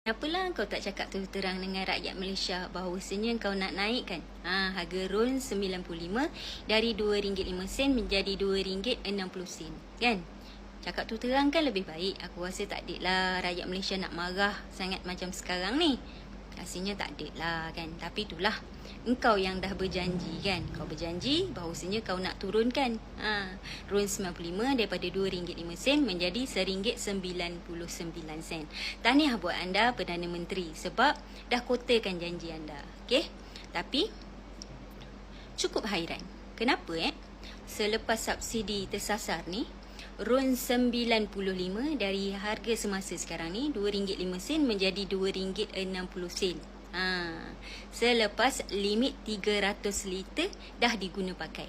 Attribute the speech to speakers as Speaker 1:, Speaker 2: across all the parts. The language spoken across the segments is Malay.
Speaker 1: Apalah kau tak cakap terus terang dengan rakyat Malaysia bahawasanya kau nak naikkan harga RON 95 dari RM2.05 menjadi RM2.60, kan? Cakap tu terang kan lebih baik. Aku rasa tak adiklah rakyat Malaysia nak marah sangat macam sekarang ni. Rasanya tak adiklah, kan? Tapi itulah, engkau yang dah berjanji, kan? Kau berjanji bahawasanya kau nak turunkan RON 95 daripada RM2.05 menjadi RM1.99. Tahniah buat anda Perdana Menteri sebab dah kotakan janji anda. Okey? Tapi cukup hairan. Kenapa selepas subsidi tersasar ni RON 95 dari harga semasa sekarang ni RM2.05 menjadi RM2.60. Selepas limit 300 liter dah diguna pakai.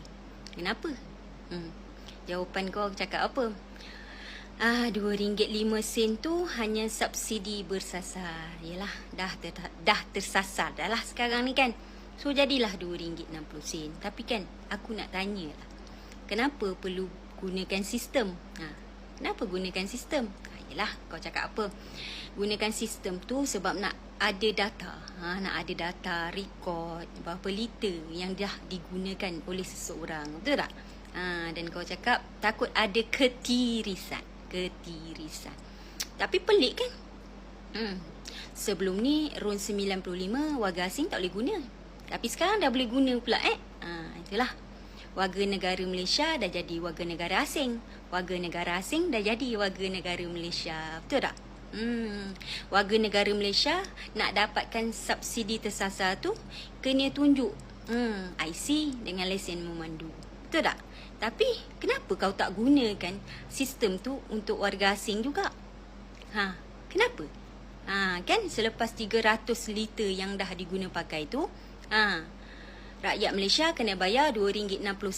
Speaker 1: Kenapa? Jawapan kau cakap apa? RM2.05 tu hanya subsidi bersasar. Yalah, dah tersasar dah lah sekarang ni, kan. So jadilah RM2.60. Tapi kan aku nak tanya lah, kenapa perlu gunakan sistem? Kenapa gunakan sistem? Yelah, kau cakap apa? Gunakan sistem tu sebab nak ada data. Nak ada data, rekod berapa liter yang dah digunakan oleh seseorang. Betul tak? Dan kau cakap takut ada ketirisan. Tapi pelik, kan? Sebelum ni RON 95 warga asing tak boleh guna. Tapi sekarang dah boleh guna pula. Itulah. Warga negara Malaysia dah jadi warga negara asing. Warga negara asing dah jadi warga negara Malaysia. Betul tak? Warga negara Malaysia nak dapatkan subsidi tersasar tu kena tunjuk IC dengan lesen memandu. Betul tak? Tapi kenapa kau tak gunakan sistem tu untuk warga asing juga? Kenapa? Kan selepas 300 liter yang dah diguna pakai tu, rakyat Malaysia kena bayar RM2.60.